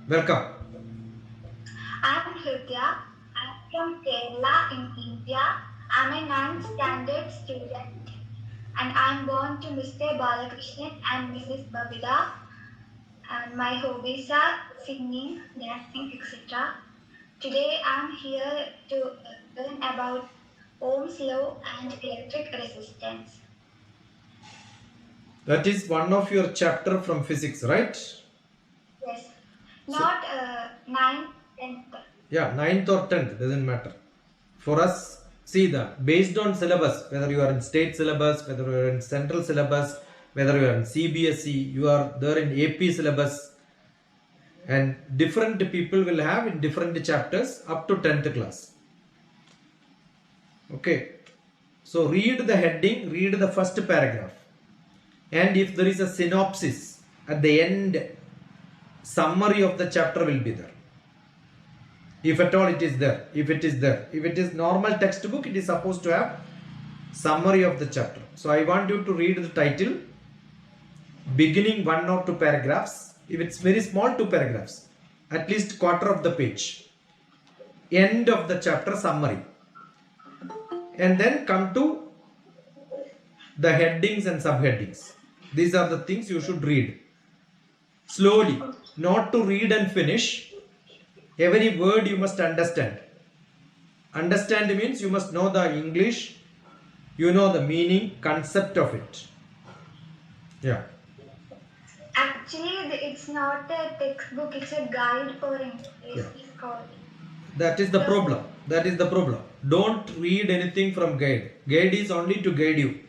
Welcome. I'm Hridya. I'm from Kerala in India. I'm a ninth standard student and I'm born to Mr. Balakrishnan and Mrs. Babida. And my hobbies are singing, dancing, etc. Today I'm here to learn about Ohm's law and electric resistance. That is one of your chapter from physics, right? Yes, So, not ninth, 10th. yeah, ninth or 10th, doesn't matter. For us, see that based on syllabus, whether you are in state syllabus, whether you are in central syllabus, whether you are in CBSE, you are there in AP syllabus, and different people will have in different chapters up to 10th class. Okay. So, read the heading, read the first paragraph. And if there is a synopsis at the end, summary of the chapter will be there. If at all it is there, if it is there. If it is normal textbook, it is supposed to have summary of the chapter. So I want you to read the title, beginning 1 or 2 paragraphs. If it's very small, 2 paragraphs, at least quarter of the page. End of the chapter summary. And then come to the headings and subheadings. These are the things you should read. Slowly, not to read and finish. Every word you must understand. Understand means you must know the English, you know the meaning, concept of it. Yeah. Actually, it's not a textbook, it's a guide for English. Yeah. It's called. That is the So, problem. That is the problem. Don't read anything from guide. Guide is only to guide you.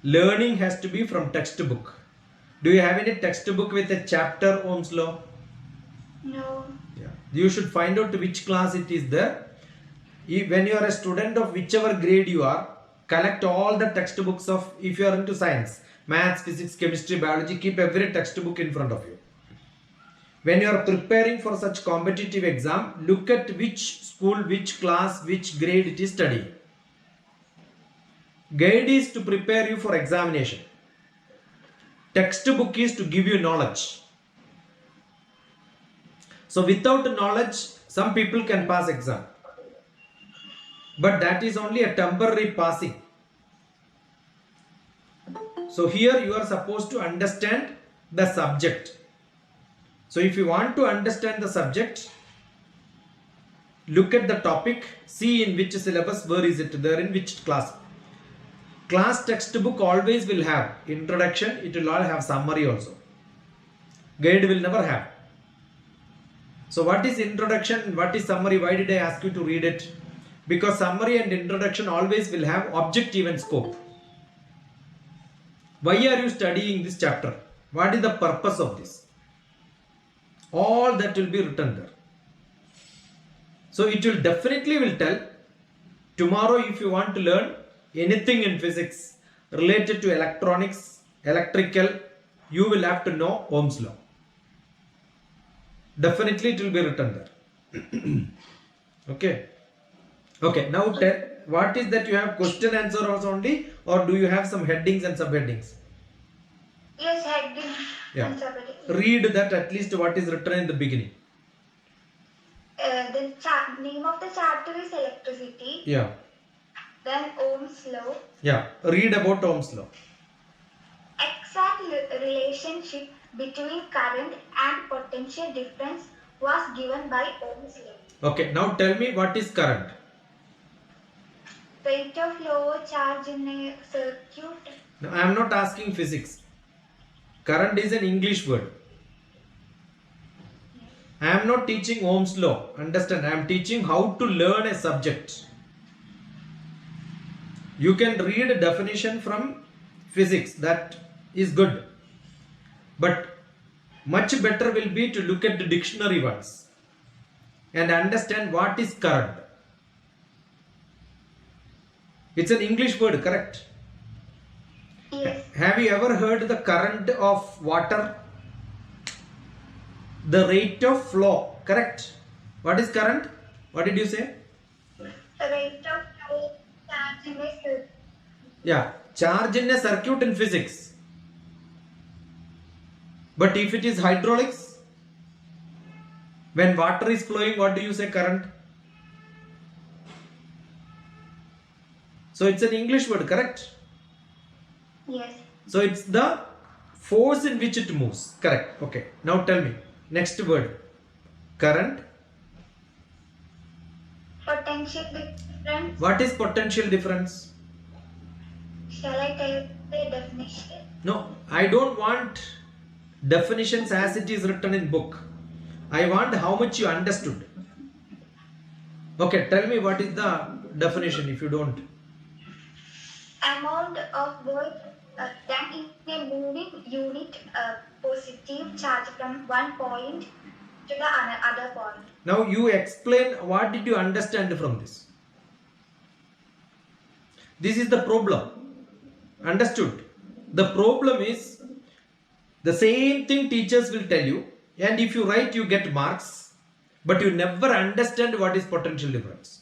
Learning has to be from textbook. Do you have any textbook with a chapter Ohm's law? no. Yeah. You should find out which class it is there. When you are a student of whichever grade you are, collect all the textbooks of, if you are into science, maths, physics, chemistry, biology, keep every textbook in front of you. When you are preparing for such competitive exam, look at which school, which class, which grade it is studying. Guide is to prepare you for examination. Textbook is to give you knowledge. So without knowledge, some people can pass exam. But that is only a temporary passing. So here you are supposed to understand the subject. So if you want to understand the subject, look at the topic, see in which syllabus, where is it there, in which class. Class textbook always will have introduction, it will all have summary also. Guide will never have. So what is introduction, what is summary? Why did I ask you to read it? Because summary and introduction always will have objective and scope. Why are you studying this chapter? What is the purpose of this? All that will be written there. So it will definitely will tell tomorrow if you want to learn anything in physics related to electronics, electrical, you will have to know Ohm's law. Definitely it will be written there. Okay. Okay. Now what is that you have question answer also only, or do you have some headings and subheadings? Yes, heading Yeah. and subheading. Read that at least what is written in the beginning. The name of the chapter is electricity. Yeah. Then Ohm's law. Yeah. Read about Ohm's law. Exact relationship between current and potential difference was given by Ohm's law. Okay. Now tell me what is current. Rate of lower charge in a circuit. Now I am not asking physics. Current is an English word. I am not teaching Ohm's law. Understand? I am teaching how to learn a subject. You can read a definition from physics. That is good. But much better will be to look at the dictionary once and understand what is current. It's an English word, correct? Yes. Have you ever heard the current of water? The rate of flow, correct? What is current? What did you say? Rate of lower charge in a circuit. Yeah, charge in a circuit in physics. But if it is hydraulics, When water is flowing, what do you say? Current. So it's an English word, correct? Yes. So it's the force in which it moves. Correct. Okay. Now tell me. Next word. Current. Potential difference. What is potential difference? Shall I tell the definition? No, I don't want definitions as it is written in book. I want how much you understood. Okay, tell me what is the definition if you don't. Amount of work done in a moving unit, positive charge from one point to the other point. Now you explain what did you understand from this. This is the problem. Understood? The problem is the same thing teachers will tell you, and if you write you get marks, but you never understand what is potential difference.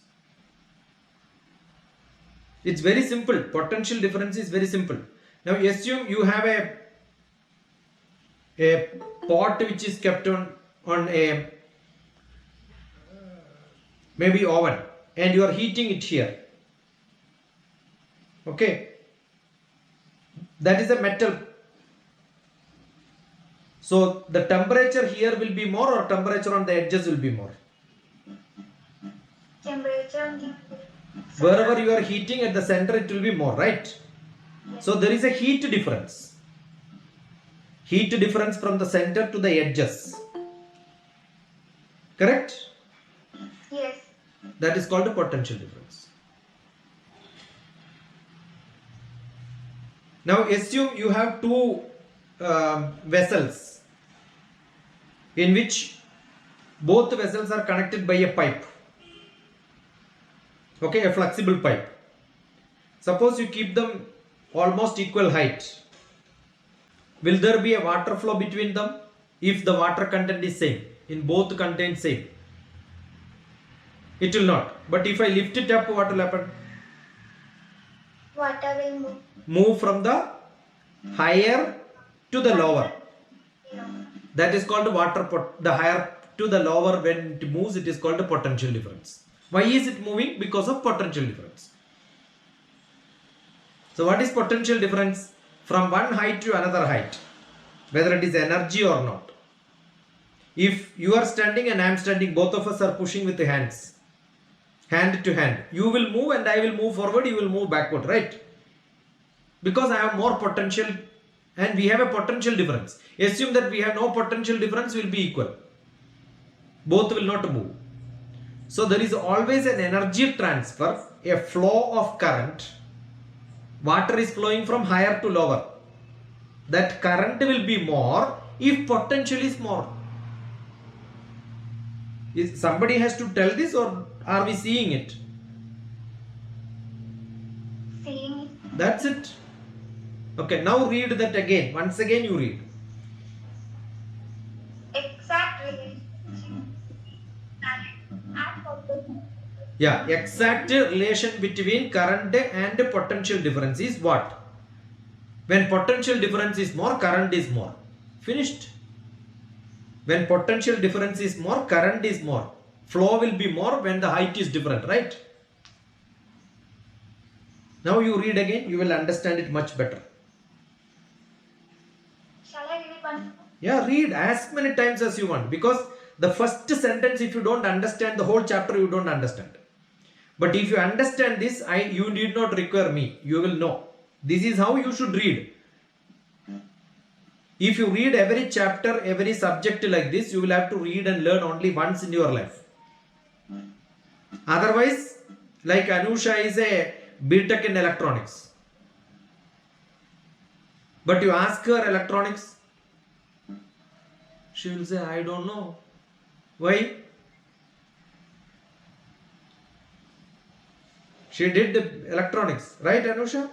It's very simple. Potential difference is very simple. Now assume you have a pot which is kept on a maybe oven, and you are heating it here. Okay, that is a metal. So the temperature here will be more, or temperature on the edges will be more. Temperature. Wherever you are heating at the center, it will be more, right? Yes. So there is a heat difference. Heat difference from the center to the edges. Correct? Yes. That is called a potential difference. Now assume you have two vessels in which both vessels are connected by a pipe. Okay, a flexible pipe. Suppose you keep them almost equal height. Will there be a water flow between them if the water content is same? In both contain same. It will not. But if I lift it up, what will happen? Water will move. Move from the higher to the lower. That is called the higher to the lower. When it moves, it is called a potential difference. Why is it moving? Because of potential difference. So what is potential difference? From one height to another height, whether it is energy or not. If you are standing and I am standing, both of us are pushing with the hands, hand to hand. You will move and I will move forward, you will move backward, right? Because I have more potential and we have a potential difference. Assume that we have no potential difference, will be equal. Both will not move. So there is always an energy transfer, a flow of current. Water is flowing from higher to lower. That current will be more if potential is more. Is somebody has to tell this, or are we seeing it? Seeing it. That's it. Okay, now read that again. Once again you read. Exact relationship. Yeah, exact relation between current and potential difference is what? When potential difference is more, current is more. Finished. When potential difference is more, current is more. Flow will be more when the height is different, right? Now you read again, you will understand it much better. Shall I read it once? Yeah, read as many times as you want, because the first sentence, if you don't understand the whole chapter, you don't understand. But if you understand this, you need not require me. You will know. This is how you should read. If you read every chapter, every subject like this, you will have to read and learn only once in your life. Otherwise, like Anusha is a BTech in electronics. But you ask her electronics, she will say, I don't know. Why? She did the electronics, right, Anusha?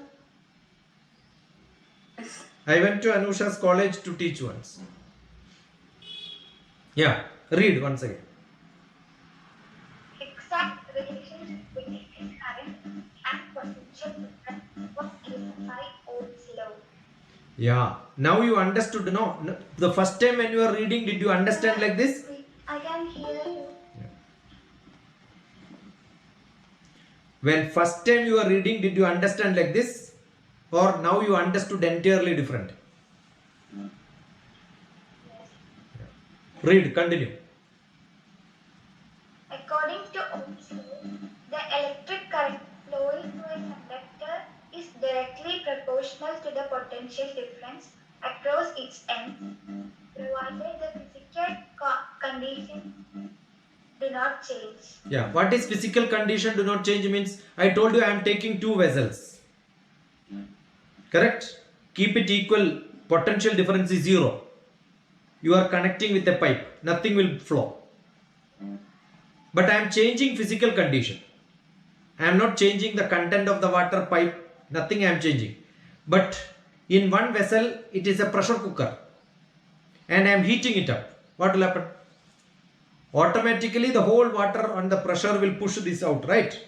Yes. I went to Anusha's college to teach once. Yeah, read once again. Exact relationship between current and potential difference was given by Ohm's law. Yeah, now you understood, no? The first time when you are reading, did you understand like this? I can hear you. When first time you are reading, did you understand like this? Or now you understood entirely different? Read, continue. According to Ohm's law, the electric current flowing through a conductor is directly proportional to the potential difference across its ends, provided the physical conditions do not change. Yeah, what is physical condition do not change means? I told you I am taking two vessels. Correct? Keep it equal. Potential difference is 0. You are connecting with a pipe. Nothing will flow. But I am changing physical condition. I am not changing the content of the water pipe. Nothing I am changing. But in one vessel, it is a pressure cooker. And I am heating it up. What will happen? Automatically the whole water and the pressure will push this out, right?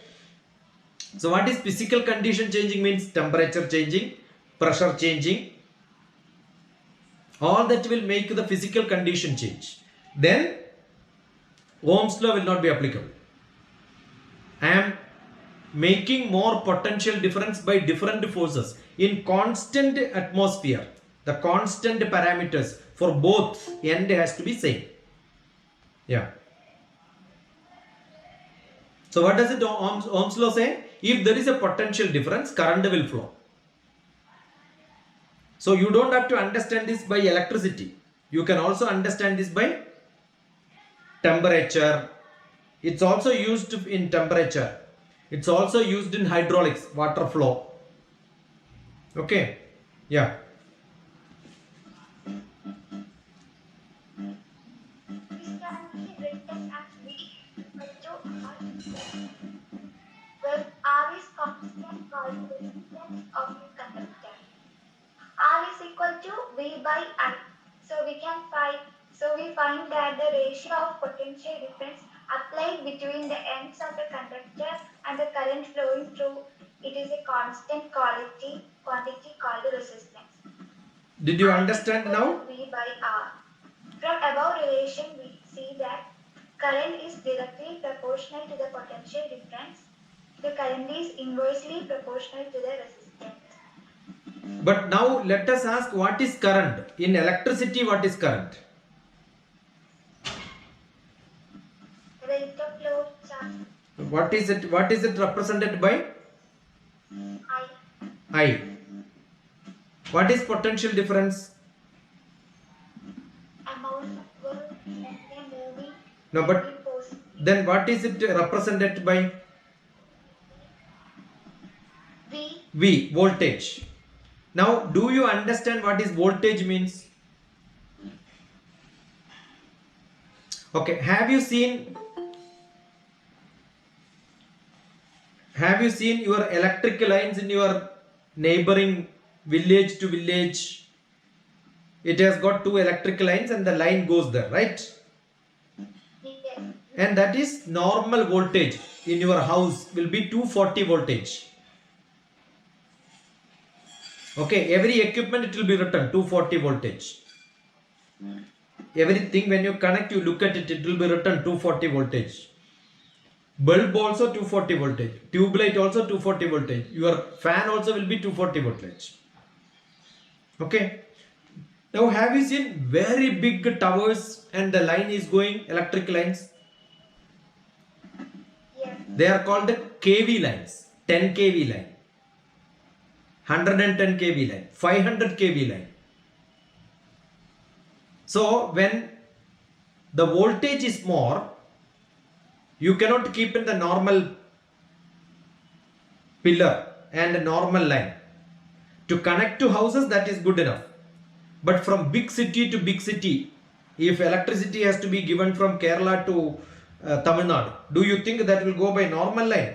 So what is physical condition changing means? Temperature changing, pressure changing. All that will make the physical condition change. Then Ohm's law will not be applicable. I am making more potential difference by different forces in constant atmosphere. The constant parameters for both end has to be same. Yeah. So what does it Ohm's law say? If there is a potential difference, current will flow. So you don't have to understand this by electricity. You can also understand this by temperature. It's also used in temperature. It's also used in hydraulics, water flow. Okay. Yeah. This can be written as V equal to R, where R is constant called the resistance of the conductor. R is equal to V by I. So we find that the ratio of potential difference applied between the ends of the conductor and the current flowing through it is a constant quantity called resistance. Did you understand now? V by R. From above relation, we see that current is directly proportional to the potential difference. The current is inversely proportional to the resistance. But now let us ask, what is current? In electricity, what is current? Rate of flow charge. What is it? What is it represented by? I. I. What is potential difference? Amount of work when they moving. No, but then what is it represented by? V. V, voltage. Now, do you understand what is voltage means? Okay, have you seen your electric lines in your neighboring village to village? It has got two electric lines and the line goes there, right? Yes. And that is normal voltage in your house will be 240 voltage. Okay, every equipment it will be written 240 voltage. Everything when you connect, you look at it, it will be written 240 voltage. Bulb also 240 voltage. Tube light also 240 voltage. Your fan also will be 240 voltage. Okay. Now have you seen very big towers and the line is going, electric lines? Yes. They are called the kV lines. 10 kV line. 110 kV line. 500 kV line. So when the voltage is more, you cannot keep in the normal pillar and a normal line. To connect to houses, that is good enough. But from big city to big city, if electricity has to be given from Kerala to Tamil Nadu, do you think that will go by normal line?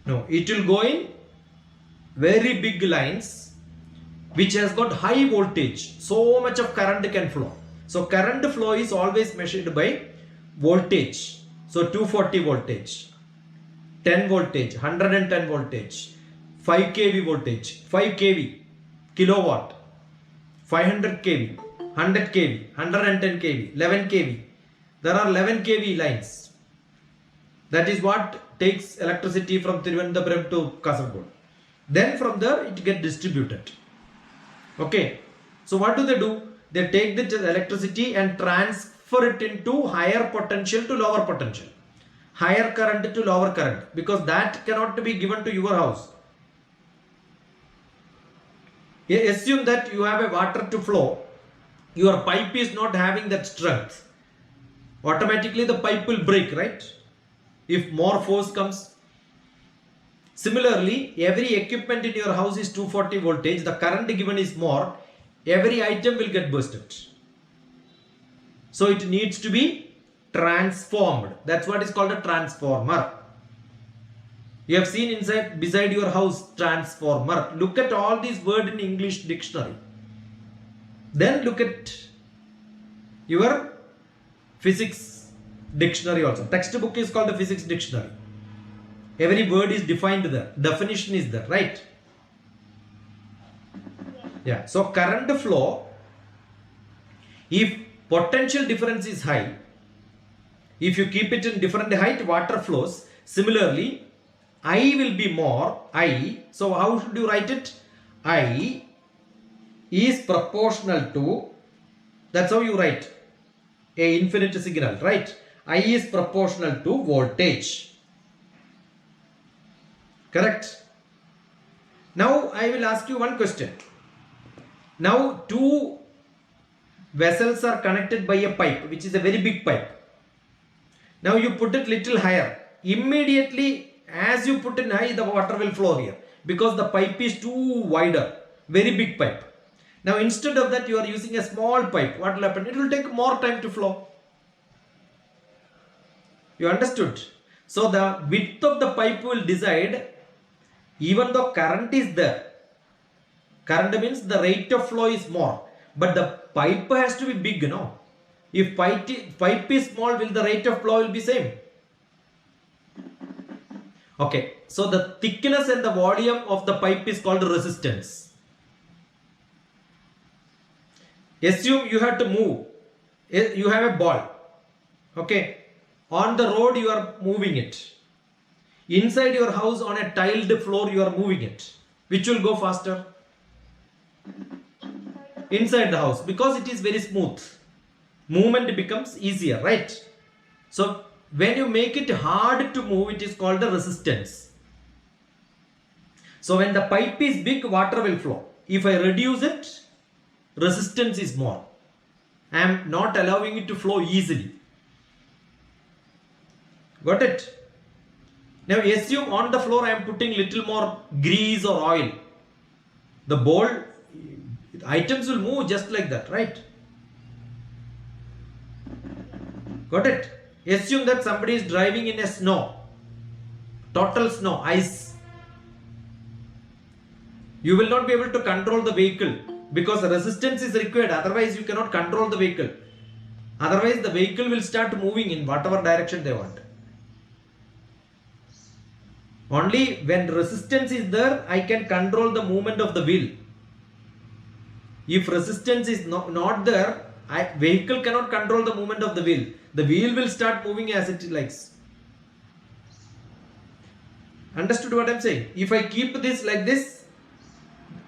No, it will go in very big lines which has got high voltage. So much of current can flow. So current flow is always measured by voltage. So 240 voltage, 10 voltage, 110 voltage, 5 kV voltage, 5 kV kilowatt, 500 kV, 100 kV, 110 kV, 11 kV. There are 11 kV lines. That is what takes electricity from Thiruvananthapuram to Kasaragod. Then from there it gets distributed. Okay. So what do? They take the electricity and transfer it into higher potential to lower potential. Higher current to lower current. Because that cannot be given to your house. Assume that you have a water to flow. Your pipe is not having that strength. Automatically the pipe will break, right? If more force comes. Similarly, every equipment in your house is 240 voltage. The current given is more. Every item will get bursted. So it needs to be transformed. That's what is called a transformer. You have seen inside, beside your house, transformer. Look at all these words in English dictionary. Then look at your physics dictionary also. Textbook is called the physics dictionary. Every word is defined there. Definition is there, right? Yeah. So current flow, if potential difference is high, if you keep it in different height, water flows. Similarly, I will be more. I. So how should you write it? I is proportional to. That's how you write a infinite signal, right? I is proportional to voltage. Correct? Now I will ask you one question. Now two vessels are connected by a pipe, which is a very big pipe. Now you put it little higher. Immediately as you put it high, the water will flow here because the pipe is too wider, very big pipe. Now instead of that you are using a small pipe. What will happen? It will take more time to flow. You understood? So the width of the pipe will decide, even though current is there. Current means the rate of flow is more. But the pipe has to be big, no? If pipe is small, will the rate of flow will be same? Okay. So the thickness and the volume of the pipe is called resistance. Assume you have to move. You have a ball. Okay. On the road you are moving it. Inside your house on a tiled floor you are moving it. Which will go faster? Inside the house, because it is very smooth. Movement becomes easier, right? So when you make it hard to move, it is called the resistance. So when the pipe is big, water will flow. If I reduce it, resistance is more. I am not allowing it to flow easily. Got it? Now assume on the floor I am putting little more grease or oil. The bowl, items will move just like that, right? Got it? Assume that somebody is driving in a snow. Total snow, ice. You will not be able to control the vehicle because resistance is required. Otherwise you cannot control the vehicle. Otherwise the vehicle will start moving in whatever direction they want. Only when resistance is there, I can control the movement of the wheel. If resistance is not there, vehicle cannot control the movement of the wheel. The wheel will start moving as it likes. Understood what I am saying? If I keep this like this,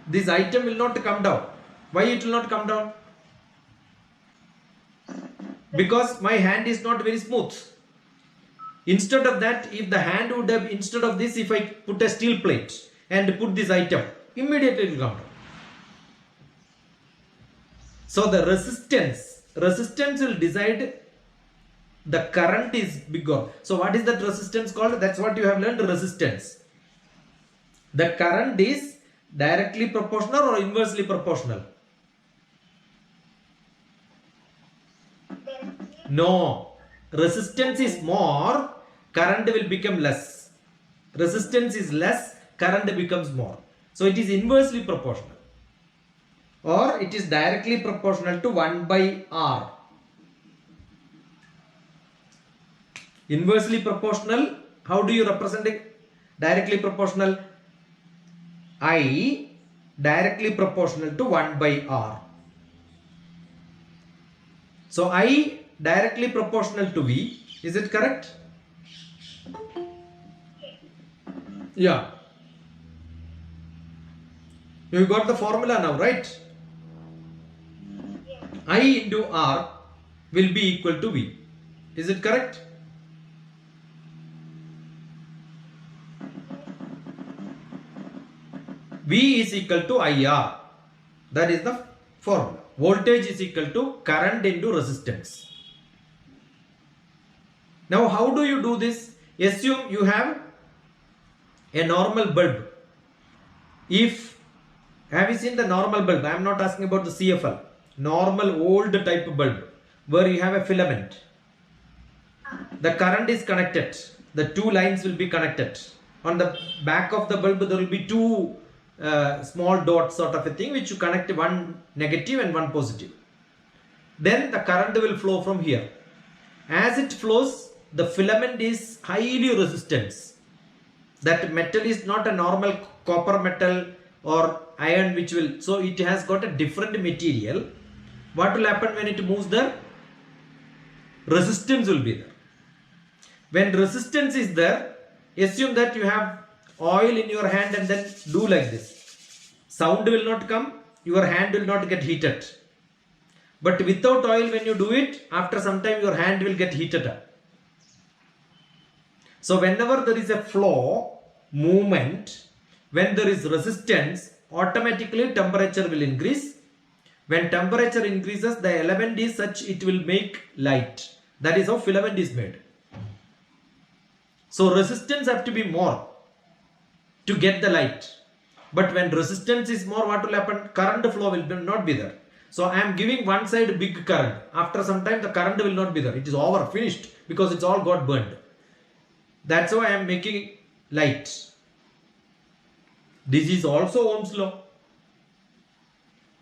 this item will not come down. Why it will not come down? Because my hand is not very smooth. Instead of that, if the hand would have, instead of this, if I put a steel plate and put this item, immediately it will come down. So the resistance will decide the current is bigger. So what is that resistance called? That's what you have learned, resistance. The current is directly proportional or inversely proportional? No. Resistance is more, current will become less. Resistance is less, current becomes more. So it is inversely proportional. Or it is directly proportional to 1 by R. Inversely proportional, how do you represent it? Directly proportional, I directly proportional to 1 by R. So I directly proportional to V. Is it correct? Yeah. You got the formula now, right? Yes. I into R will be equal to V. Is it correct? V is equal to IR. That is the formula. Voltage is equal to current into resistance. Now, how do you do this? Assume you have a normal bulb. Have you seen the normal bulb? I am not asking about the CFL. Normal old type bulb where you have a filament. The current is connected. The two lines will be connected. On the back of the bulb, there will be two small dots sort of a thing which you connect, one negative and one positive. Then the current will flow from here. As it flows, the filament is highly resistant. That metal is not a normal copper metal or iron which will, so it has got a different material. What will happen when it moves there? Resistance will be there. When resistance is there, assume that you have oil in your hand and then do like this. Sound will not come, your hand will not get heated. But without oil, when you do it, after some time your hand will get heated up. So whenever there is a flow, movement, when there is resistance, automatically temperature will increase. When temperature increases, the element is such it will make light. That is how filament is made. So resistance have to be more to get the light. But when resistance is more, what will happen? Current flow will not be there. So I am giving one side big current. After some time, the current will not be there. It is over, finished, because it's all got burned. That's why I am making light. This is also Ohm's law.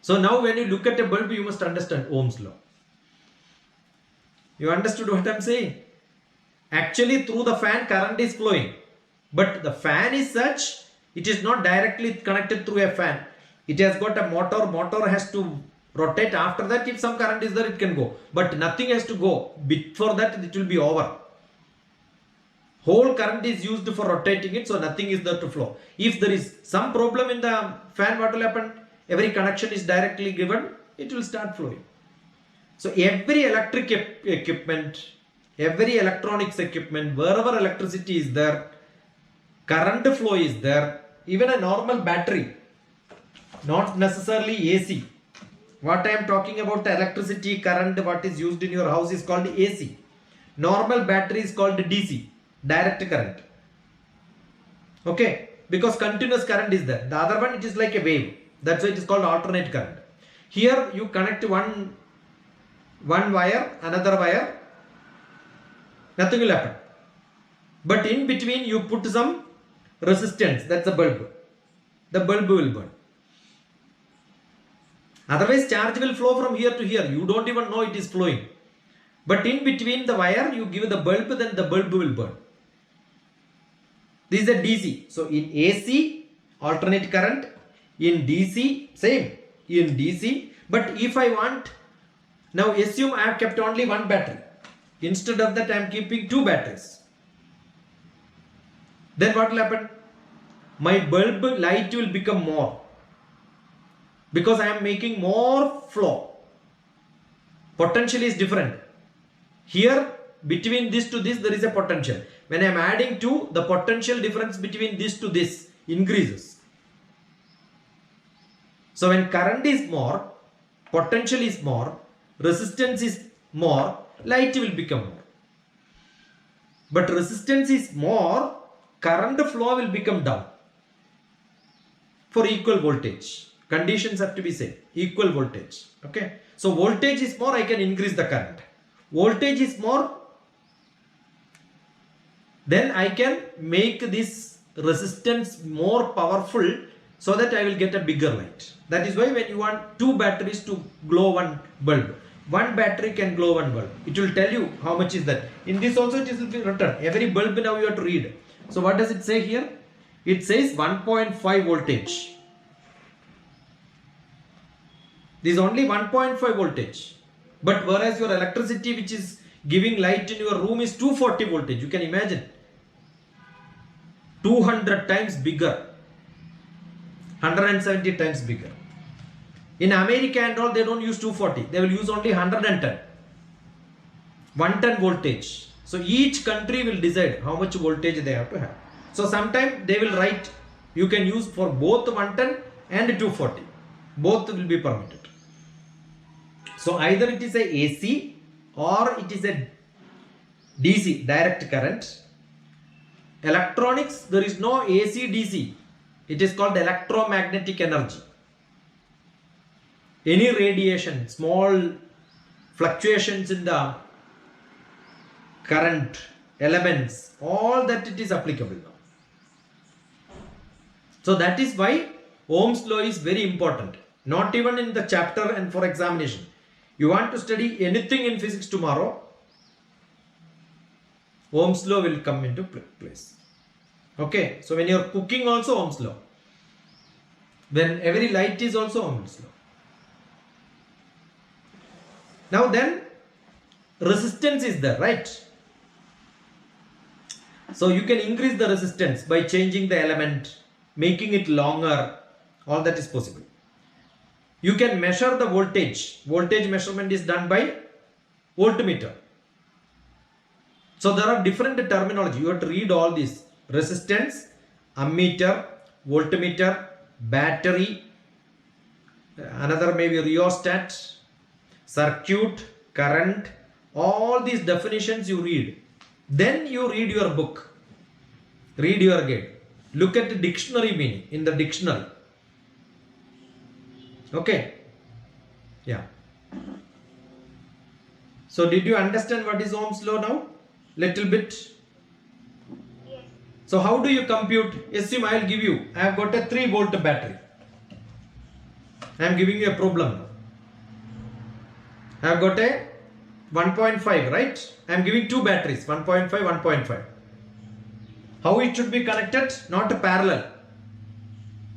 So now when you look at a bulb, you must understand Ohm's law. You understood what I am saying? Actually, through the fan, current is flowing. But the fan is such, it is not directly connected through a fan. It has got a motor. Motor has to rotate. After that, if some current is there, it can go. But nothing has to go. Before that, it will be over. Whole current is used for rotating it, so nothing is there to flow. If there is some problem in the fan, what will happen? Every connection is directly given, it will start flowing. So every electric equipment, every electronics equipment, wherever electricity is there, current flow is there. Even a normal battery, not necessarily AC. What I am talking about, electricity, current, what is used in your house is called AC. Normal battery is called DC, direct current. Okay, because continuous current is there. The other one, it is like a wave. That's why it is called alternate current. Here you connect one wire, another wire, nothing will happen. But in between you put some resistance, that's the bulb. The bulb will burn. Otherwise charge will flow from here to here. You don't even know it is flowing. But in between the wire, you give the bulb, then the bulb will burn. This is a DC. So in AC, alternate current. In DC, same. In DC. But if I want, now assume I have kept only one battery. Instead of that, I am keeping two batteries. Then what will happen? My bulb light will become more. Because I am making more flow. Potential is different. Here, between this to this, there is a potential. When I am adding 2, the potential difference between this to this increases. So when current is more, potential is more, resistance is more, light will become more. But resistance is more, current flow will become down. For equal voltage. Conditions have to be same. Equal voltage. Okay. So voltage is more, I can increase the current. Voltage is more, then I can make this resistance more powerful so that I will get a bigger light. That is why when you want two batteries to glow one bulb, one battery can glow one bulb. It will tell you how much is that. In this also it will be written. Every bulb now you have to read. So what does it say here? It says 1.5 voltage. This is only 1.5 voltage. But whereas your electricity which is giving light in your room is 240 voltage, you can imagine 200 times bigger, 170 times bigger. In America and all, they don't use 240, they will use only 110 voltage. So each country will decide how much voltage they have to have. So sometimes they will write you can use for both 110 and 240, both will be permitted. So either it is a AC or it is a DC, direct current. Electronics, there is no AC DC, it is called electromagnetic energy. Any radiation, small fluctuations in the current elements, all that it is applicable now. So that is why Ohm's law is very important. Not even in the chapter and for examination. You want to study anything in physics tomorrow, Ohm's law will come into place. Okay, so when you are cooking also Ohm's law. When every light is also Ohm's law. Now then, resistance is there, right? So you can increase the resistance by changing the element, making it longer, all that is possible. You can measure the voltage. Voltage measurement is done by voltmeter. So there are different terminology. You have to read all these. Resistance, ammeter, voltmeter, battery, another maybe rheostat, circuit, current, all these definitions you read. Then you read your book, read your guide, look at the dictionary meaning in the dictionary. Okay, yeah. So did you understand what is Ohm's law now? Little bit. Yes. So how do you compute? Assume I will give you, I have got a 3 volt battery. I am giving you a problem now. I have got a 1.5, right? I am giving 2 batteries, 1.5, 1.5. How it should be connected? Not parallel.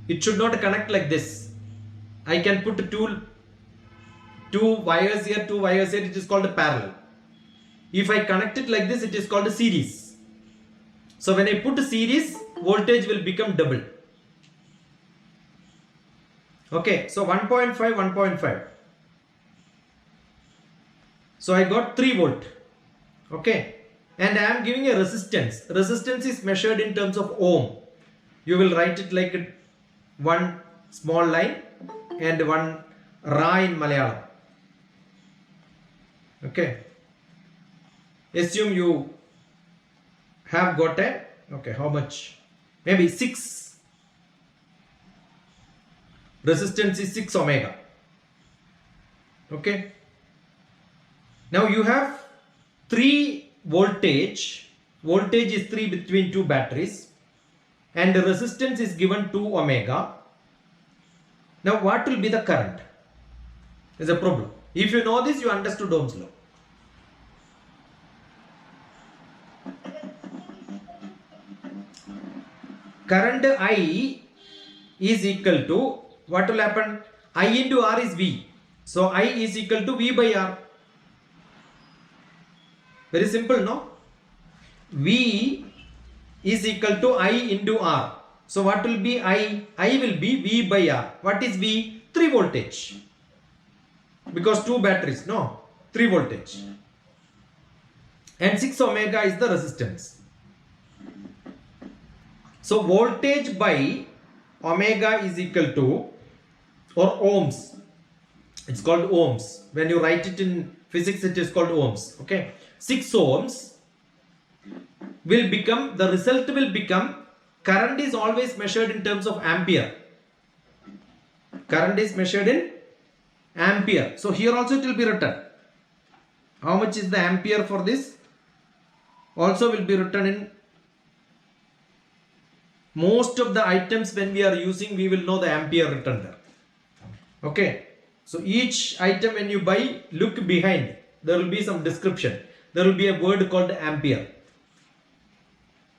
It should not connect like this. I can put two wires here, 2 wires here, it is called a parallel. If I connect it like this, it is called a series. So when I put a series, voltage will become double. Okay, so 1.5, 1.5. So I got 3 volt. Okay, and I am giving a resistance. Resistance is measured in terms of ohm. You will write it like one small line and one Ra in Malayalam. Okay. Assume you have got a, okay, how much? Maybe 6. Resistance is 6 omega. Okay. Now you have 3 voltage. Voltage is 3 between 2 batteries. And the resistance is given 2 omega. Now what will be the current? Is a problem. If you know this, you understood Ohm's law. Current I is equal to, what will happen? I into R is V. So I is equal to V by R. Very simple, no? V is equal to I into R. So what will be I? I will be V by R. What is V? 3 voltage. Because 2 batteries, no? 3 voltage. And 6 omega is the resistance. So voltage by omega is equal to, or ohms. It's called ohms. When you write it in physics, it is called ohms. Okay. 6 ohms will become, the result will become, current is always measured in terms of ampere. Current is measured in ampere. So here also it will be written. How much is the ampere for this? Also will be written in most of the items. When we are using, we will know the ampere written there. Okay. So each item when you buy, look behind. There will be some description. There will be a word called ampere.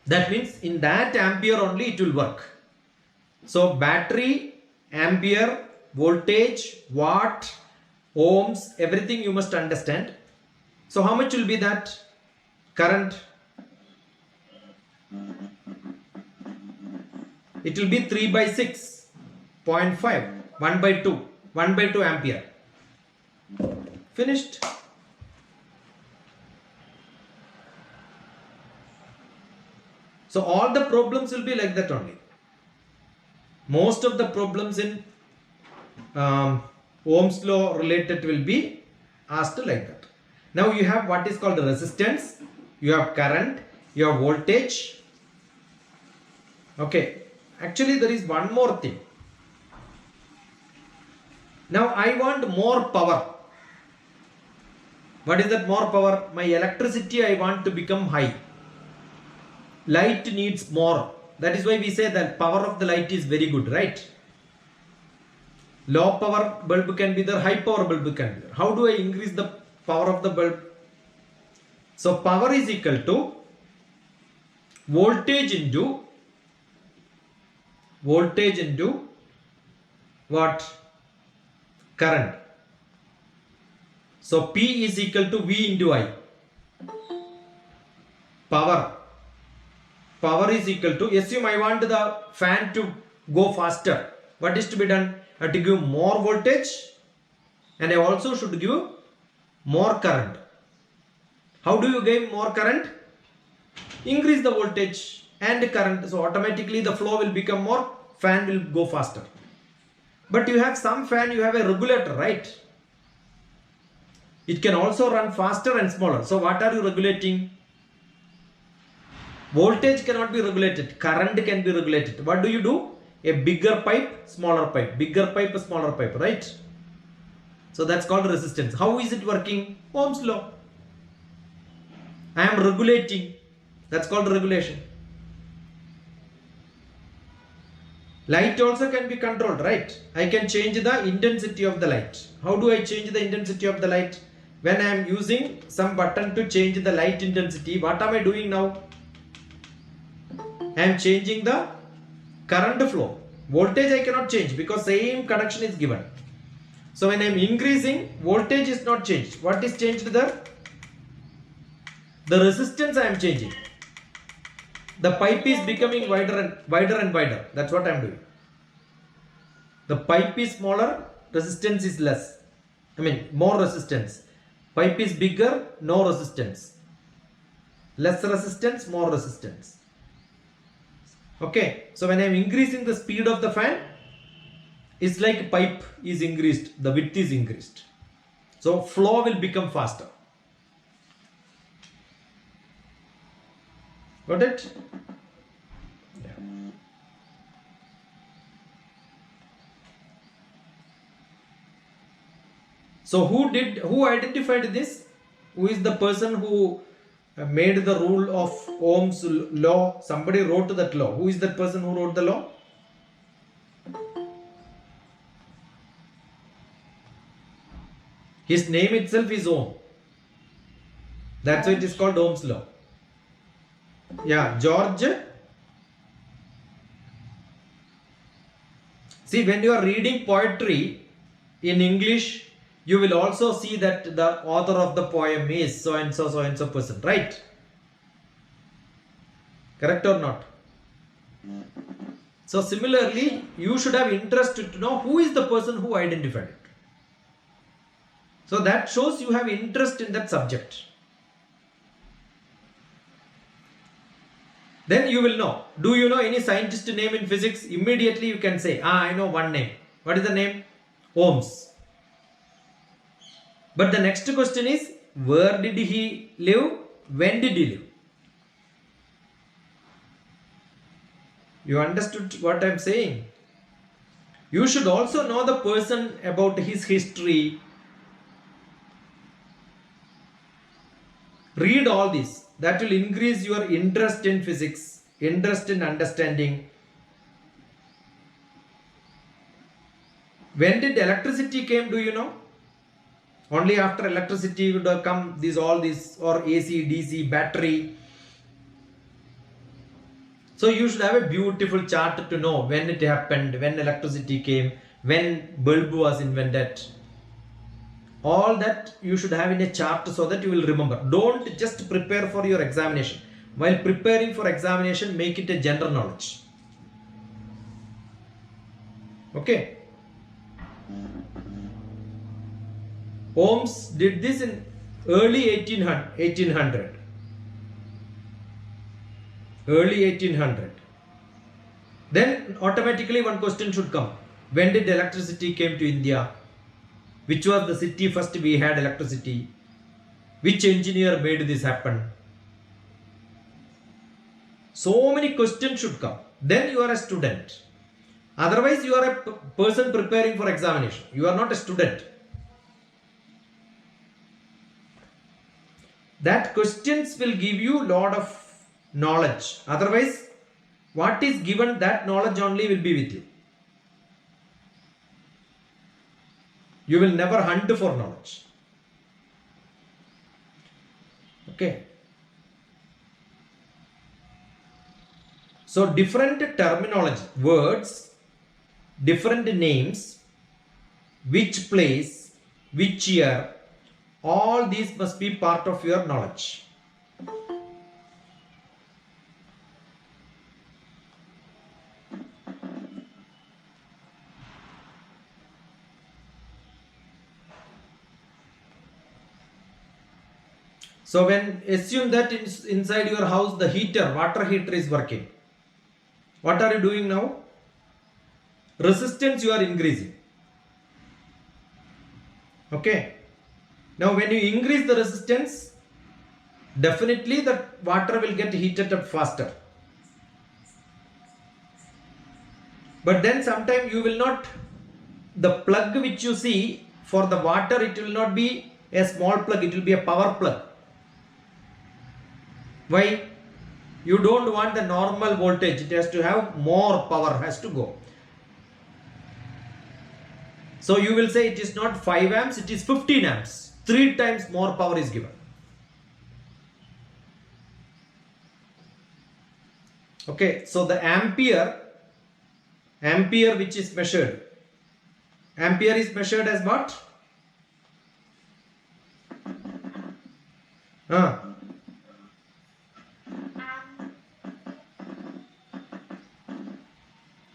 That means in that ampere only it will work. So battery, ampere, voltage, watt, ohms, everything you must understand. So how much will be that current? It will be 3 by 6.5, 1 by 2, 1 by 2 ampere. Finished. So all the problems will be like that only. Most of the problems in Ohm's law related will be asked like that. Now you have what is called resistance, you have current, you have voltage. Okay, actually there is one more thing. Now I want more power. What is that more power? My electricity I want to become high. Light needs more. That is why we say that power of the light is very good, right? Low power bulb can be there, high power bulb can be there. How do I increase the power of the bulb? So power is equal to voltage into what? Current. So P is equal to V into I. Power is equal to, assume I want the fan to go faster. What is to be done? I have to give more voltage and I also should give more current. How do you gain more current? Increase the voltage and current. So automatically the flow will become more, fan will go faster. But you have some fan, you have a regulator, right? It can also run faster and smaller. So what are you regulating? Voltage cannot be regulated, current can be regulated. What do? A bigger pipe, smaller pipe, bigger pipe, smaller pipe, right? So that's called resistance. How is it working? Ohm's law. I am regulating. That's called regulation. Light also can be controlled, right? I can change the intensity of the light. How do I change the intensity of the light? When I am using some button to change the light intensity, what am I doing now? I am changing the current flow. Voltage I cannot change because same connection is given. So when I am increasing, voltage is not changed. What is changed there? The resistance I am changing. The pipe is becoming wider and wider. That's what I am doing. The pipe is smaller, resistance is less. More resistance. Pipe is bigger, no resistance. Less resistance, more resistance. Okay, so when I am increasing the speed of the fan, it's like pipe is increased, the width is increased. So flow will become faster. Got it? Yeah. So who identified this? Who is the person who made the rule of Ohm's law? Somebody wrote that law. Who is that person who wrote the law? His name itself is Ohm. That's why it is called Ohm's law. Yeah, George. See, when you are reading poetry in English, you will also see that the author of the poem is so and so person, right? Correct or not? So similarly, you should have interest to know who is the person who identified it. So that shows you have interest in that subject. Then you will know. Do you know any scientist name in physics? Immediately you can say, I know one name. What is the name? Ohms. But the next question is, where did he live? When did he live? You understood what I am saying? You should also know the person about his history. Read all this. That will increase your interest in physics, interest in understanding. When did electricity came, do you know? Only after electricity would have come all these or AC, DC, battery. So you should have a beautiful chart to know when it happened, when electricity came, when bulb was invented. All that you should have in a chart so that you will remember. Don't just prepare for your examination. While preparing for examination, make it a general knowledge. Okay. Ohms did this in early 1800. Early 1800. Then automatically one question should come. When did electricity came to India? Which was the city first we had electricity? Which engineer made this happen? So many questions should come. Then you are a student. Otherwise you are a person preparing for examination. You are not a student. That questions will give you lot of knowledge. Otherwise, what is given, that knowledge only will be with you. You will never hunt for knowledge. Okay. So different terminology, words, different names, which place, which year, all these must be part of your knowledge. So when assume that inside your house the heater, water heater is working. What are you doing now? Resistance you are increasing. Okay. Now when you increase the resistance, definitely the water will get heated up faster. But then sometime you will not, the plug which you see for the water, it will not be a small plug, it will be a power plug. Why? You don't want the normal voltage, it has to have more power, has to go. So you will say it is not 5 amps, it is 15 amps. 3 times more power is given. Okay, so the ampere which is measured, ampere is measured as what?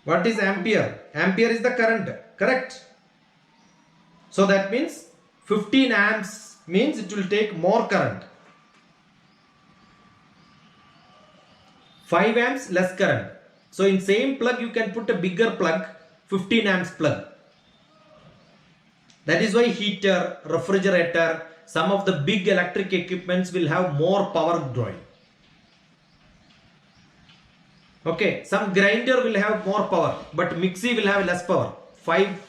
What is ampere? Ampere is the current, correct? So that means 15 amps means it will take more current. 5 amps less current. So in same plug you can put a bigger plug, 15 amps plug. That is why heater, refrigerator, some of the big electric equipments will have more power drawing. Okay, some grinder will have more power, but mixie will have less power. 5.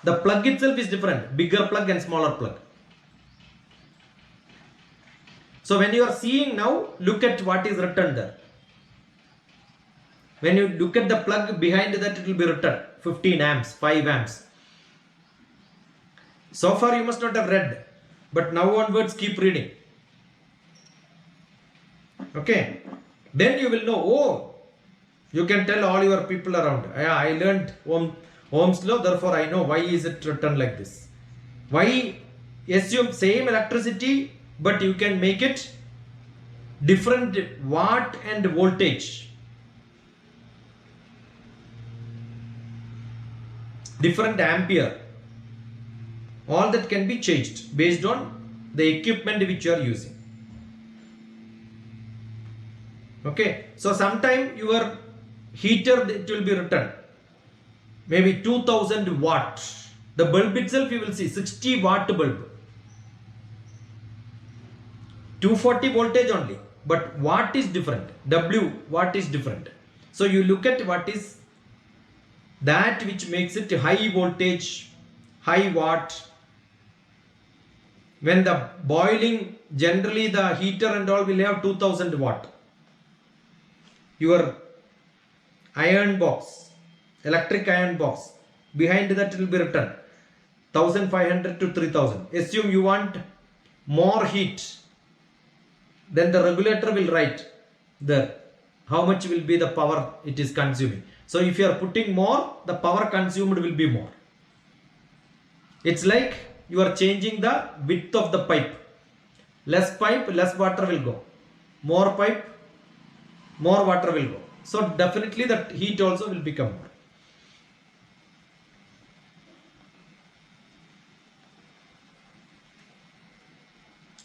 The plug itself is different, bigger plug and smaller plug. So when you are seeing now, look at what is written there. When you look at the plug behind that, it will be written 15 amps, 5 amps. So far you must not have read, but now onwards keep reading. Okay, then you will know, oh, you can tell all your people around, yeah, I learned Ohm's law, therefore I know why is it written like this. Why assume same electricity, but you can make it different watt and voltage. Different ampere. All that can be changed based on the equipment which you are using. Okay, so sometime your heater, it will be written maybe 2000 watt. The bulb itself you will see 60 watt bulb. 240 voltage only, but watt is different. W watt is different. So you look at what is that which makes it high voltage, high watt. When the boiling, generally the heater and all will have 2000 watt. Your iron box, electric iron box, behind that will be written 1500 to 3000. Assume you want more heat, then the regulator will write there how much will be the power it is consuming. So if you are putting more, the power consumed will be more. It's like you are changing the width of the pipe. Less pipe, less water will go. More pipe, more water will go. So definitely that heat also will become more.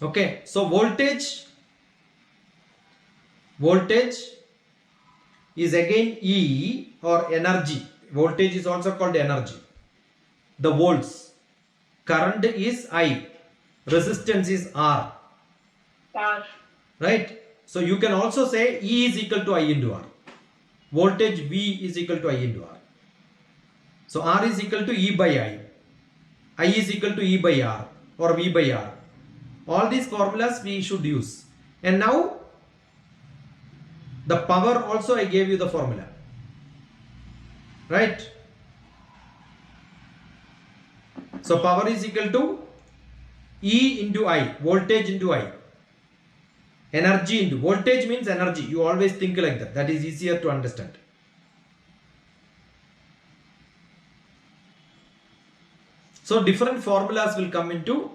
Okay, so voltage is again E or energy. Voltage is also called energy. The volts. Current is I. Resistance is R. Right? So you can also say E is equal to I into R. Voltage V is equal to I into R. So R is equal to E by I. I is equal to E by R or V by R. All these formulas we should use. And now the power also I gave you the formula. Right? So power is equal to E into I. Voltage into I. Energy into. Voltage means energy. You always think like that. That is easier to understand. So different formulas will come into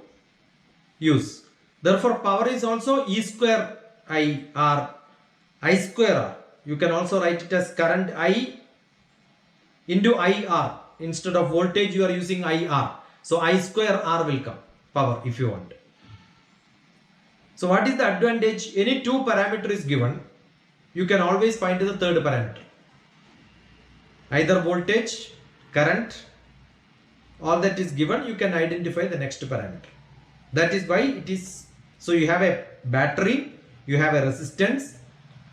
use. Therefore power is also E square I R. I square R. You can also write it as current I into IR. Instead of voltage you are using IR. So I square R will come. Power if you want. So what is the advantage? Any two parameter is given. You can always find the third parameter. Either voltage, current, all that is given, you can identify the next parameter. That is why it is. So you have a battery, you have a resistance,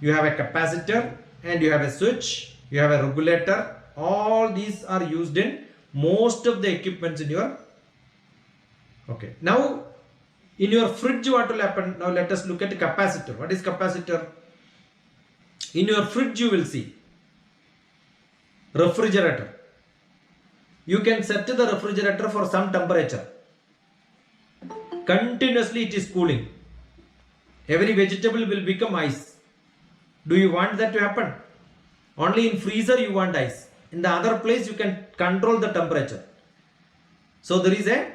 you have a capacitor, and you have a switch, you have a regulator. All these are used in most of the equipments in your. Okay. Now in your fridge what will happen? Now let us look at capacitor. What is capacitor? In your fridge you will see refrigerator. You can set the refrigerator for some temperature. Continuously it is cooling. Every vegetable will become ice. Do you want that to happen? Only in freezer you want ice. In the other place you can control the temperature. So there is a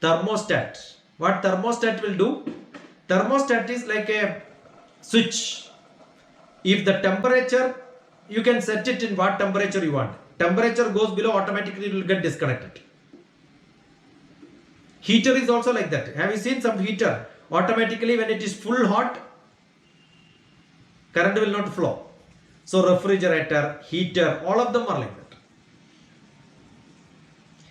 thermostat. What thermostat will do? Thermostat is like a switch. If the temperature, you can set it in what temperature you want. Temperature goes below, automatically it will get disconnected. Heater is also like that. Have you seen some heater? Automatically when it is full hot, current will not flow. So refrigerator, heater, all of them are like that.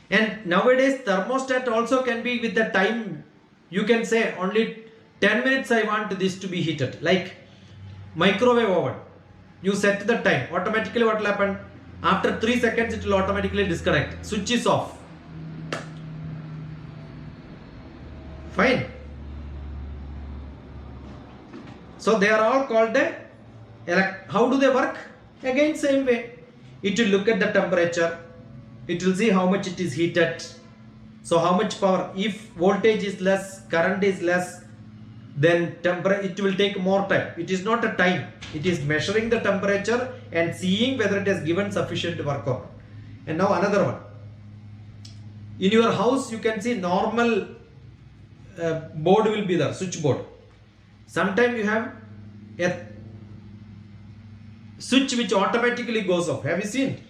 And nowadays thermostat also can be with the time. You can say only 10 minutes I want this to be heated. Like microwave oven. You set the time. Automatically what will happen? After 3 seconds it will automatically disconnect. Switch is off. Fine. So they are all called how do they work? Again same way. It will look at the temperature. It will see how much it is heated. So how much power. If voltage is less, current is less, then it will take more time. It is not a time. It is measuring the temperature and seeing whether it has given sufficient work or not. And now another one. In your house you can see normal board will be there, switch board. Sometimes you have a switch which automatically goes off. Have you seen?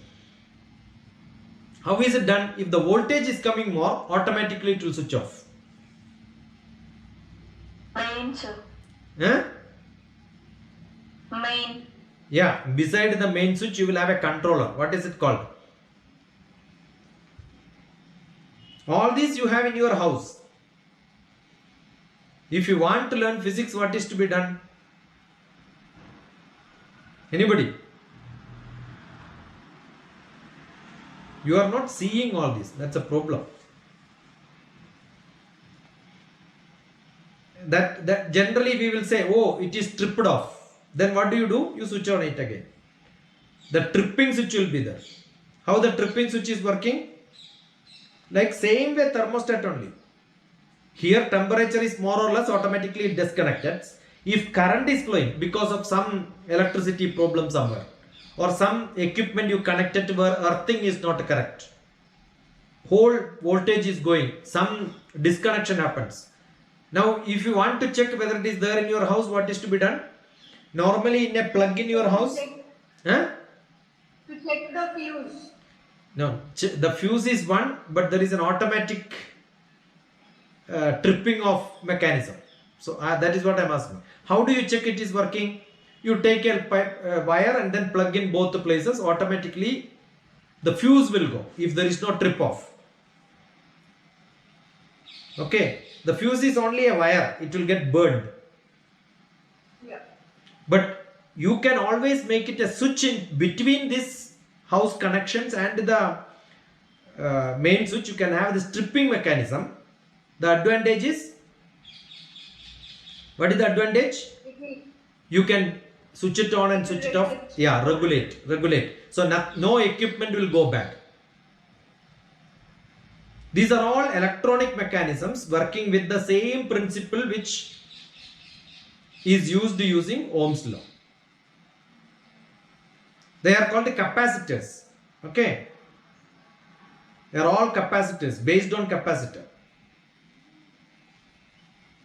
How is it done? If the voltage is coming more, automatically it will switch off. Main, sir. Main. Yeah, beside the main switch you will have a controller. What is it called? All these you have in your house. If you want to learn physics, what is to be done? Anybody? You are not seeing all this. That's a problem. That generally we will say, oh, it is tripped off. Then what do? You switch on it again. The tripping switch will be there. How the tripping switch is working? Like same way thermostat only. Here temperature is more or less automatically disconnected. If current is flowing because of some electricity problem somewhere, or some equipment you connected to where earthing is not correct, whole voltage is going, some disconnection happens. Now if you want to check whether it is there in your house, what is to be done? Normally in a plug in your house, huh? To check the fuse. No, the fuse is one, but there is an automatic tripping of mechanism. So that is what I am asking. How do you check it is working? You take a wire and then plug in both the places. Automatically, the fuse will go if there is no trip off. Okay, the fuse is only a wire. It will get burned. Yeah. But you can always make it a switch in between this house connections and the main switch. You can have this tripping mechanism. The advantage is, what is the advantage? You can switch it on and switch it off. Yeah, regulate. So no equipment will go bad. These are all electronic mechanisms working with the same principle which is used using Ohm's law. They are called the capacitors. Okay. They are all capacitors based on capacitor.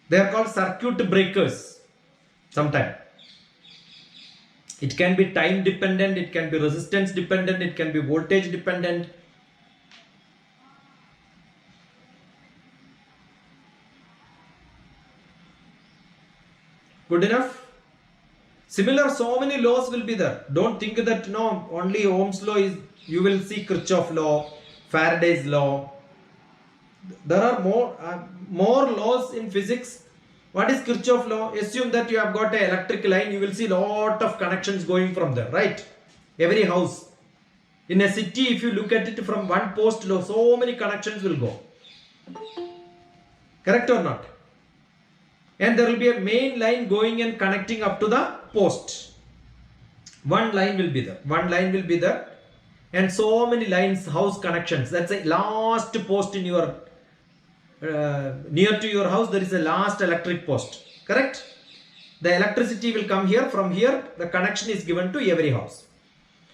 They are called circuit breakers sometimes. It can be time dependent, it can be resistance dependent, it can be voltage dependent. Good enough? Similar, so many laws will be there. Don't think that no, only Ohm's law is, you will see Kirchhoff law, Faraday's law. There are more laws in physics. What is Kirchhoff law? Assume that you have got an electric line, you will see lot of connections going from there, right? Every house. In a city, if you look at it from one post law, so many connections will go. Correct or not? And there will be a main line going and connecting up to the post. One line will be there. And so many lines, house connections. That's a last post in your near to your house. There is a last electric post. Correct? The electricity will come here. From here, the connection is given to every house.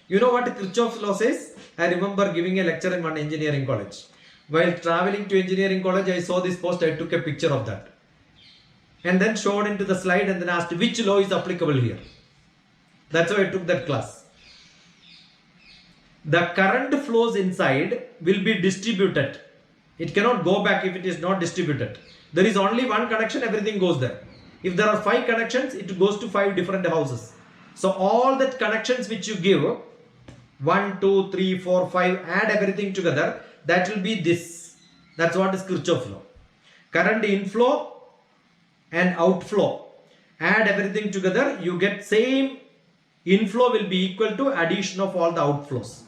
You know what Kirchhoff's law says? I remember giving a lecture in one engineering college. While traveling to engineering college, I saw this post. I took a picture of that. And then showed into the slide and then asked which law is applicable here. That's why I took that class. The current flows inside will be distributed. It cannot go back if it is not distributed. There is only one connection, everything goes there. If there are 5 connections, it goes to 5 different houses. So all that connections which you give, 1, 2, 3, 4, 5, add everything together, that will be this. That's what is Kirchhoff law. Current inflow and outflow, add everything together, you get same inflow will be equal to addition of all the outflows.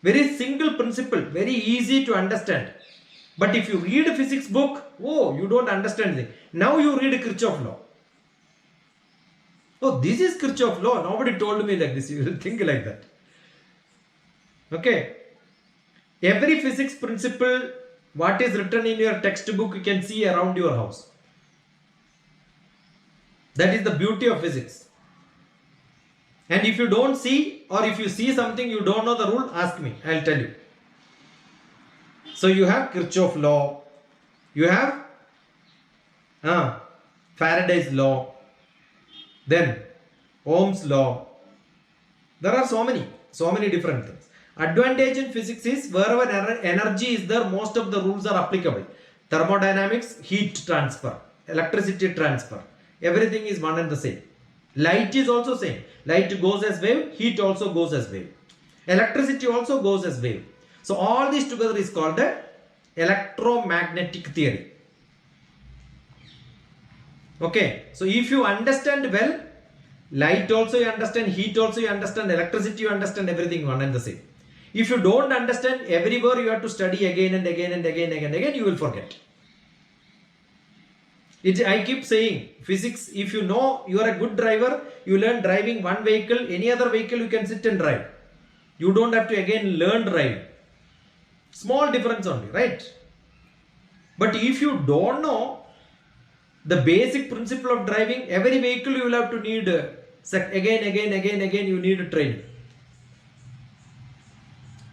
Very single principle, very easy to understand. But if you read a physics book, oh, you don't understand it. Now you read Kirchhoff law. Oh, this is Kirchhoff law. Nobody told me like this. You will think like that. Okay. Every physics principle, what is written in your textbook, you can see around your house. That is the beauty of physics. And if you don't see, or if you see something you don't know the rule, ask me, I'll tell you. So you have Kirchhoff law, you have Faraday's law, then Ohm's law. There are so many different things. Advantage in physics is wherever energy is there, most of the rules are applicable. Thermodynamics, heat transfer, electricity transfer. Everything is one and the same. Light is also same. Light goes as wave, heat also goes as wave. Electricity also goes as wave. So all this together is called the electromagnetic theory. Okay, so if you understand well, light also you understand, heat also you understand, electricity you understand, everything one and the same. If you don't understand, everywhere you have to study again and again and again and again, you will forget. I keep saying, physics, if you know you are a good driver, you learn driving one vehicle, any other vehicle you can sit and drive. You don't have to again learn driving. Small difference only, right? But if you don't know the basic principle of driving, every vehicle you will have to need again, you need training.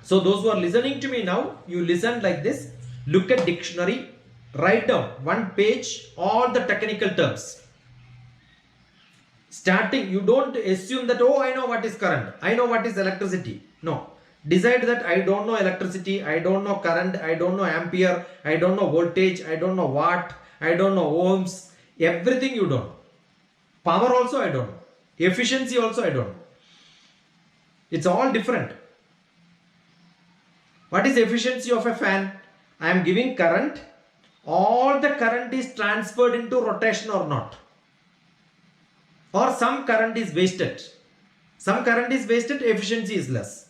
So those who are listening to me now, you listen like this. Look at dictionary. Write down one page all the technical terms. Starting, you don't assume that, oh, I know what is current, I know what is electricity. No. Decide that I don't know electricity, I don't know current, I don't know ampere, I don't know voltage, I don't know watt, I don't know ohms. Everything you don't know. Power also I don't know. Efficiency also I don't know. It's all different. What is efficiency of a fan? I am giving current. All the current is transferred into rotation or not. Or some current is wasted. Some current is wasted, efficiency is less.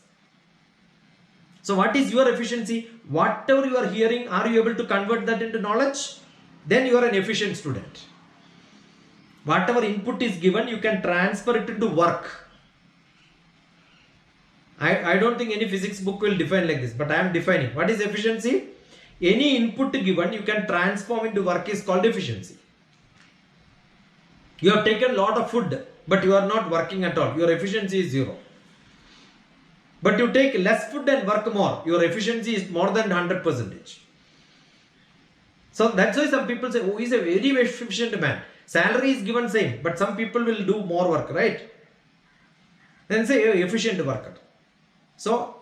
So what is your efficiency? Whatever you are hearing, are you able to convert that into knowledge? Then you are an efficient student. Whatever input is given, you can transfer it into work. I don't think any physics book will define like this, but I am defining. What is efficiency? Any input given, you can transform into work is called efficiency. You have taken a lot of food, but you are not working at all. Your efficiency is 0. But you take less food and work more. Your efficiency is more than 100%. So that's why some people say, oh, he's a very efficient man. Salary is given same, but some people will do more work, right? Then say, oh, efficient worker. So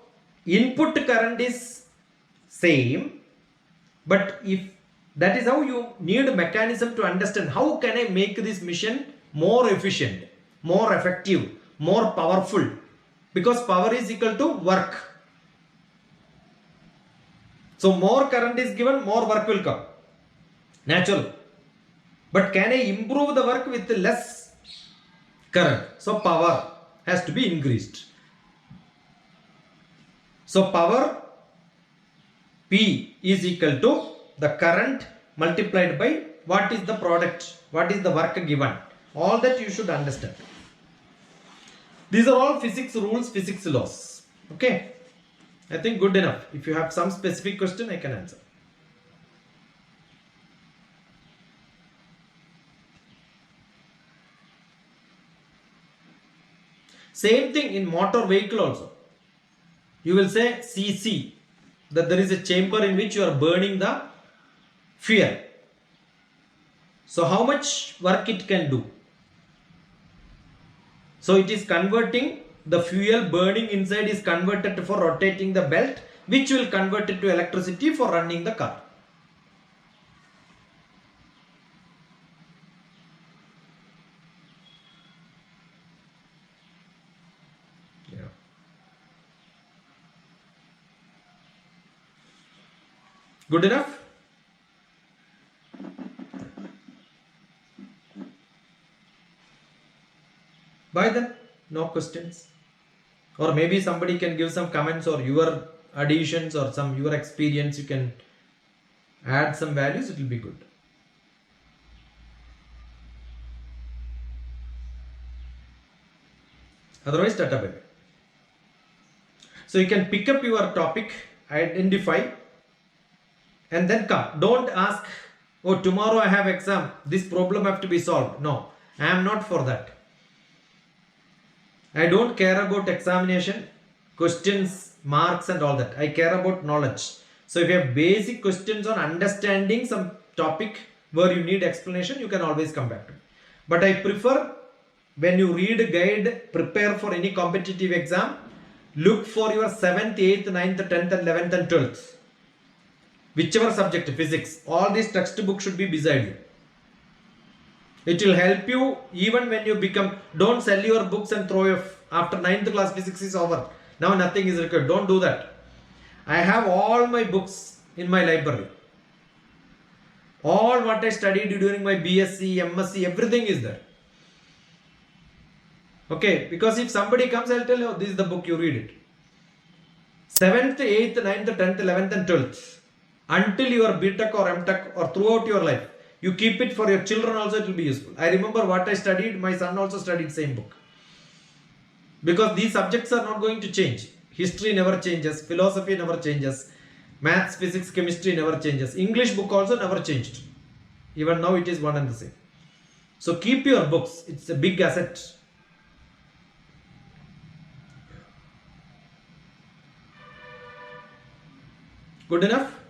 input current is same, but if that is how you need a mechanism to understand how can I make this machine more efficient, more effective, more powerful, because power is equal to work. So more current is given, more work will come. Natural. But can I improve the work with less current? So power has to be increased. So power P is equal to the current multiplied by what is the product, what is the work given. All that you should understand. These are all physics rules, physics laws. Okay. I think good enough. If you have some specific question, I can answer. Same thing in motor vehicle also. You will say CC, that there is a chamber in which you are burning the fuel. So how much work it can do? So it is converting the fuel burning inside is converted for rotating the belt, which will convert it to electricity for running the car. Yeah. Good enough? By then, no questions. Or maybe somebody can give some comments or your additions or some your experience, you can add some values, it will be good. Otherwise, tata bye. So you can pick up your topic, identify, and then come. Don't ask, oh, tomorrow I have exam, this problem have to be solved. No, I am not for that. I don't care about examination, questions, marks and all that. I care about knowledge. So if you have basic questions on understanding some topic where you need explanation, you can always come back to me. But I prefer when you read a guide, prepare for any competitive exam, look for your 7th, 8th, 9th, 10th and 11th and 12th. Whichever subject, physics, all these textbooks should be beside you. It will help you even when you become, don't sell your books and throw your, after 9th class physics is over. Now nothing is required. Don't do that. I have all my books in my library. All what I studied during my BSc, MSc, everything is there. Okay, because if somebody comes, I'll tell you, oh, this is the book, you read it. 7th, 8th, 9th, 10th, 11th and 12th. Until you are BTech or MTech or throughout your life. You keep it for your children also, it will be useful. I remember what I studied, my son also studied same book. Because these subjects are not going to change. History never changes, philosophy never changes, maths, physics, chemistry never changes. English book also never changed. Even now it is one and the same. So keep your books, it's a big asset. Good enough?